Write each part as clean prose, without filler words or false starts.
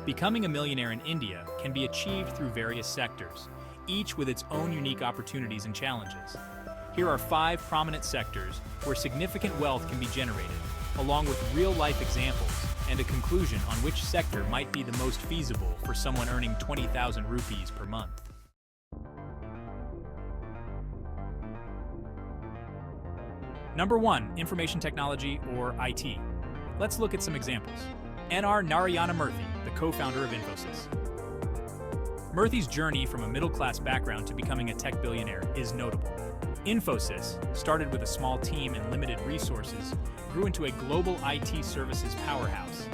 Becoming a millionaire in India can be achieved through various sectors, each with its own unique opportunities and challenges. Here are 5 prominent sectors where significant wealth can be generated, along with real-life examples and a conclusion on which sector might be the most feasible for someone earning 20,000 rupees per month. Number 1, information technology or IT. Let's look at some examples. N.R. Narayana Murthy, the co-founder of Infosys. Murthy's journey from a middle-class background to becoming a tech billionaire is notable. Infosys, started with a small team and limited resources, grew into a global IT services powerhouse.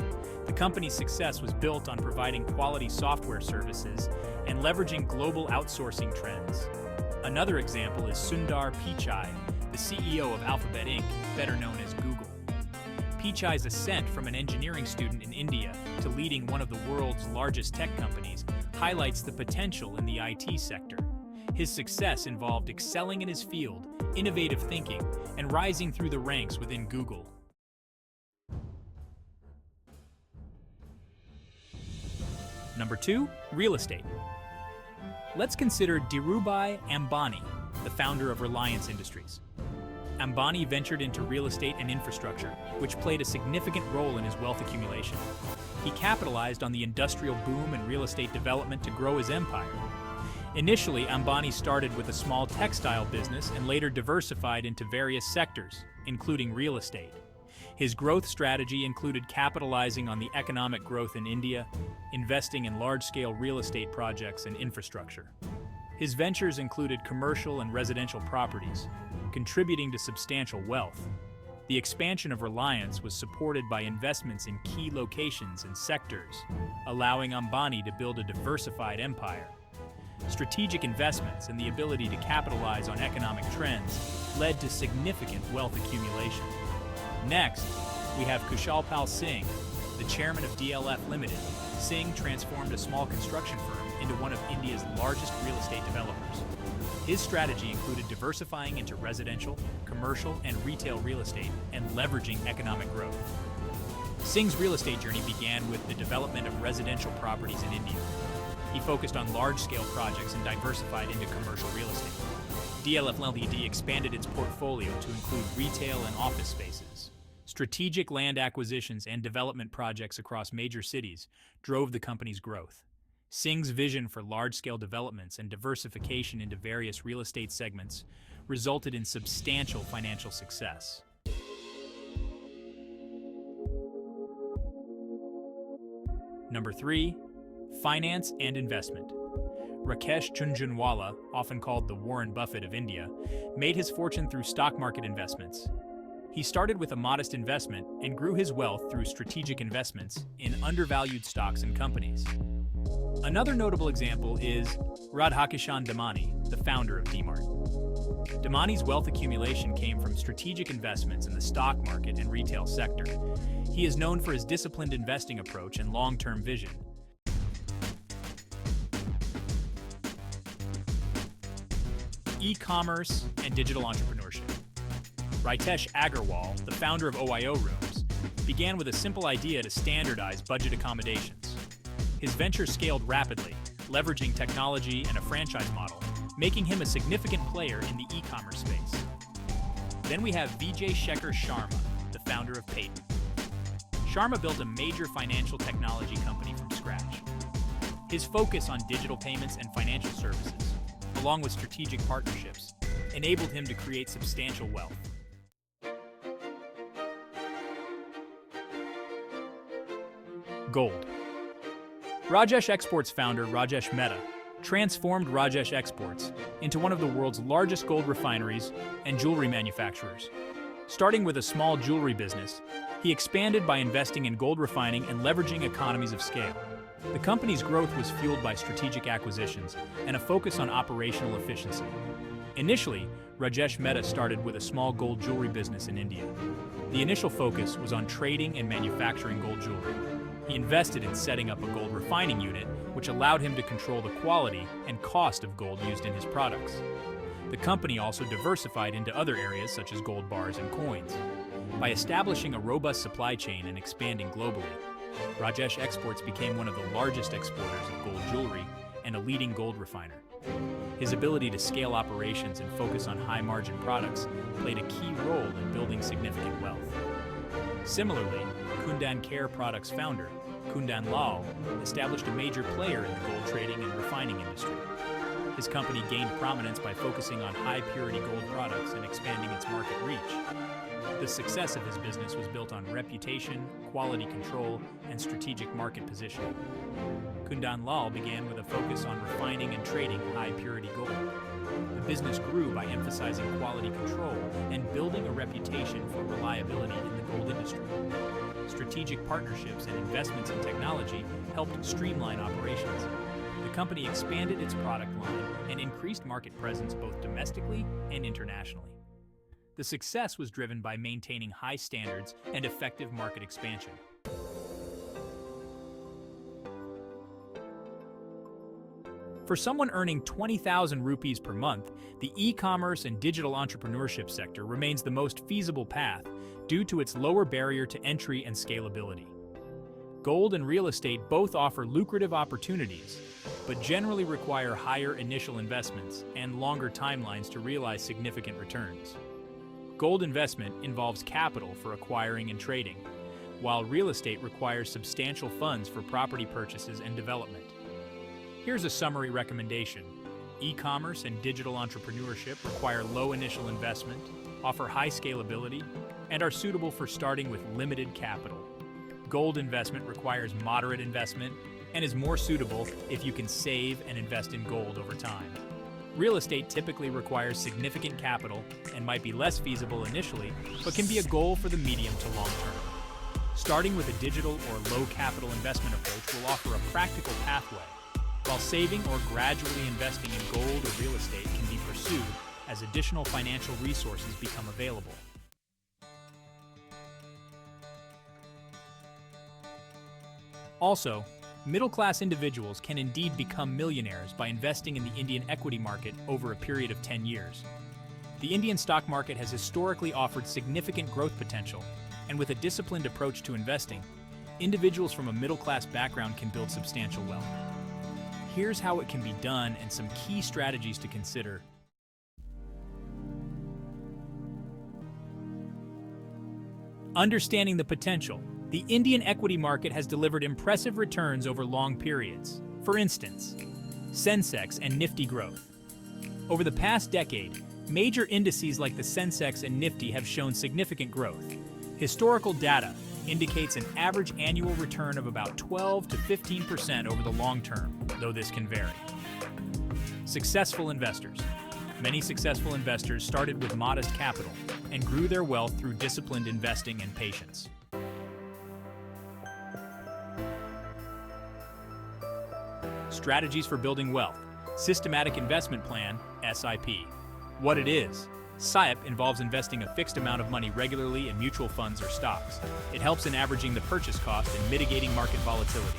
The company's success was built on providing quality software services and leveraging global outsourcing trends. Another example is Sundar Pichai, the CEO of Alphabet Inc., better known as Google. Pichai's ascent from an engineering student in India to leading one of the world's largest tech companies highlights the potential in the IT sector. His success involved excelling in his field, innovative thinking, and rising through the ranks within Google. Number 2, real estate. Let's consider Dhirubhai Ambani, the founder of Reliance Industries. Ambani ventured into real estate and infrastructure, which played a significant role in his wealth accumulation. He capitalized on the industrial boom and real estate development to grow his empire. Initially, Ambani started with a small textile business and later diversified into various sectors, including real estate. His growth strategy included capitalizing on the economic growth in India, investing in large-scale real estate projects and infrastructure. His ventures included commercial and residential properties, contributing to substantial wealth. The expansion of Reliance was supported by investments in key locations and sectors, allowing Ambani to build a diversified empire. Strategic investments and the ability to capitalize on economic trends led to significant wealth accumulation. Next, we have Kushal Pal Singh, the chairman of DLF Limited. Singh transformed a small construction firm into one of India's largest real estate developers. His strategy included diversifying into residential, commercial, and retail real estate and leveraging economic growth. Singh's real estate journey began with the development of residential properties in India. He focused on large-scale projects and diversified into commercial real estate. DLF Limited expanded its portfolio to include retail and office spaces. Strategic land acquisitions and development projects across major cities drove the company's growth. Singh's vision for large-scale developments and diversification into various real estate segments resulted in substantial financial success. Number 3, finance and investment. Rakesh Jhunjhunwala, often called the Warren Buffett of India, made his fortune through stock market investments. He started with a modest investment and grew his wealth through strategic investments in undervalued stocks and companies. Another notable example is Radhakishan Damani, the founder of Demat. Damani's wealth accumulation came from strategic investments in the stock market and retail sector. He is known for his disciplined investing approach and long-term vision. E-commerce and digital entrepreneurship. Ritesh Agarwal, the founder of OYO Rooms, began with a simple idea to standardize budget accommodations. His venture scaled rapidly, leveraging technology and a franchise model, making him a significant player in the e-commerce space. Then we have Vijay Shekhar Sharma, the founder of Paytm. Sharma built a major financial technology company from scratch. His focus on digital payments and financial services, along with strategic partnerships, enabled him to create substantial wealth. Gold. Rajesh Exports founder Rajesh Mehta transformed Rajesh Exports into one of the world's largest gold refineries and jewelry manufacturers. Starting with a small jewelry business, he expanded by investing in gold refining and leveraging economies of scale. The company's growth was fueled by strategic acquisitions and a focus on operational efficiency. Initially, Rajesh Mehta started with a small gold jewelry business in India. The initial focus was on trading and manufacturing gold jewelry. He invested in setting up a gold refining unit, which allowed him to control the quality and cost of gold used in his products. The company also diversified into other areas such as gold bars and coins. By establishing a robust supply chain and expanding globally, Rajesh Exports became one of the largest exporters of gold jewelry and a leading gold refiner. His ability to scale operations and focus on high-margin products played a key role in building significant wealth. Similarly, Kundan Care Products founder, Kundan Lal, established a major player in the gold trading and refining industry. His company gained prominence by focusing on high-purity gold products and expanding its market reach. The success of his business was built on reputation, quality control, and strategic market positioning. Kundan Lal began with a focus on refining and trading high-purity gold. The business grew by emphasizing quality control and building a reputation for reliability in the gold industry. Strategic partnerships and investments in technology helped streamline operations. The company expanded its product line and increased market presence both domestically and internationally. The success was driven by maintaining high standards and effective market expansion. For someone earning 20,000 rupees per month, the e-commerce and digital entrepreneurship sector remains the most feasible path due to its lower barrier to entry and scalability. Gold and real estate both offer lucrative opportunities, but generally require higher initial investments and longer timelines to realize significant returns. Gold investment involves capital for acquiring and trading, while real estate requires substantial funds for property purchases and development. Here's a summary recommendation. E-commerce and digital entrepreneurship require low initial investment, offer high scalability, and are suitable for starting with limited capital. Gold investment requires moderate investment and is more suitable if you can save and invest in gold over time. Real estate typically requires significant capital and might be less feasible initially, but can be a goal for the medium to long term. Starting with a digital or low capital investment approach will offer a practical pathway, while saving or gradually investing in gold or real estate can be pursued as additional financial resources become available. Also, middle-class individuals can indeed become millionaires by investing in the Indian equity market over a period of 10 years. The Indian stock market has historically offered significant growth potential, and with a disciplined approach to investing, individuals from a middle-class background can build substantial wealth. Here's how it can be done and some key strategies to consider. Understanding the potential. The Indian equity market has delivered impressive returns over long periods. For instance, Sensex and Nifty growth. Over the past decade, major indices like the Sensex and Nifty have shown significant growth. Historical data indicates an average annual return of about 12 to 15% over the long term, though this can vary. Successful investors. Many successful investors started with modest capital and grew their wealth through disciplined investing and patience. Strategies for building wealth. Systematic investment plan, SIP. What it is. SIP involves investing a fixed amount of money regularly in mutual funds or stocks. It helps in averaging the purchase cost and mitigating market volatility.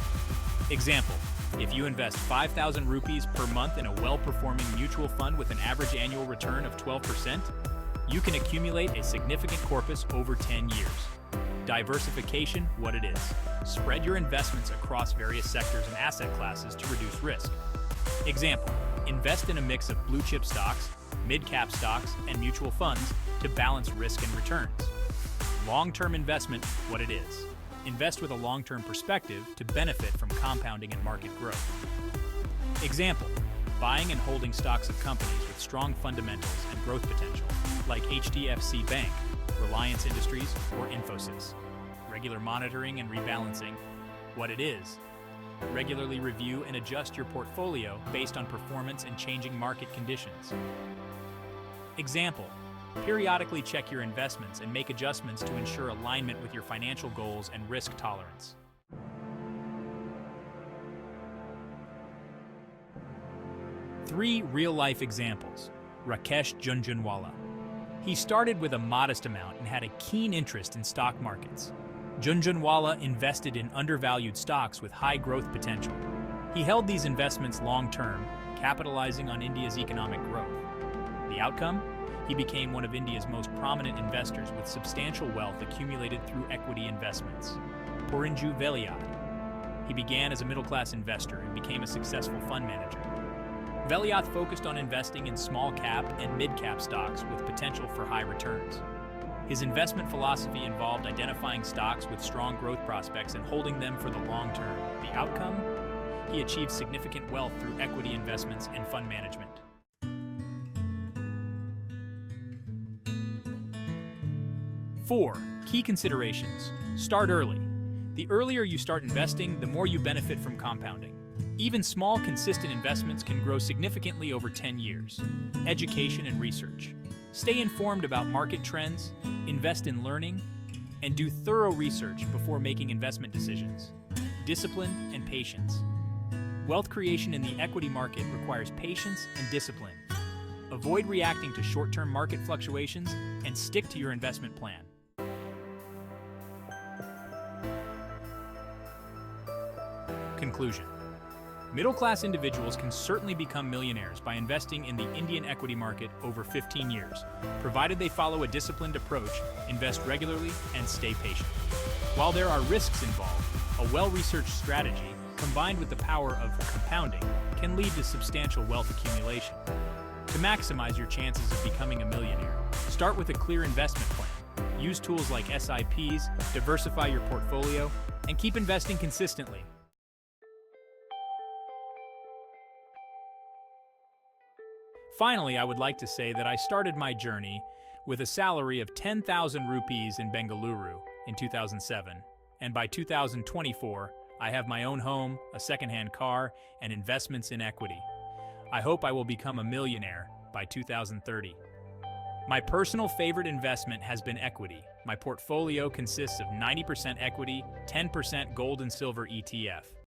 Example, if you invest 5,000 rupees per month in a well-performing mutual fund with an average annual return of 12%, you can accumulate a significant corpus over 10 years. Diversification, what it is. Spread your investments across various sectors and asset classes to reduce risk. Example, invest in a mix of blue-chip stocks, mid-cap stocks, and mutual funds to balance risk and returns. Long-term investment, what it is. Invest with a long-term perspective to benefit from compounding and market growth. Example, buying and holding stocks of companies with strong fundamentals and growth potential, like HDFC Bank, Reliance Industries, or Infosys. Regular monitoring and rebalancing, what it is. Regularly review and adjust your portfolio based on performance and changing market conditions. Example, periodically check your investments and make adjustments to ensure alignment with your financial goals and risk tolerance. Three real-life examples. Rakesh Jhunjhunwala. He started with a modest amount and had a keen interest in stock markets. Jhunjhunwala invested in undervalued stocks with high growth potential. He held these investments long-term, capitalizing on India's economic growth. The outcome? He became one of India's most prominent investors with substantial wealth accumulated through equity investments. Veliad. He began as a middle-class investor and became a successful fund manager. Veliath focused on investing in small-cap and mid-cap stocks with potential for high returns. His investment philosophy involved identifying stocks with strong growth prospects and holding them for the long term. The outcome? He achieved significant wealth through equity investments and fund management. 4. Key considerations. Start early. The earlier you start investing, the more you benefit from compounding. Even small, consistent investments can grow significantly over 10 years. Education and research. Stay informed about market trends, invest in learning, and do thorough research before making investment decisions. Discipline and patience. Wealth creation in the equity market requires patience and discipline. Avoid reacting to short-term market fluctuations and stick to your investment plan. Conclusion. Middle-class individuals can certainly become millionaires by investing in the Indian equity market over 15 years, provided they follow a disciplined approach, invest regularly, and stay patient. While there are risks involved, a well-researched strategy, combined with the power of compounding, can lead to substantial wealth accumulation. To maximize your chances of becoming a millionaire, start with a clear investment plan. Use tools like SIPs, diversify your portfolio, and keep investing consistently. Finally, I would like to say that I started my journey with a salary of 10,000 rupees in Bengaluru in 2007, and by 2024, I have my own home, a second-hand car, and investments in equity. I hope I will become a millionaire by 2030. My personal favorite investment has been equity. My portfolio consists of 90% equity, 10% gold and silver ETF.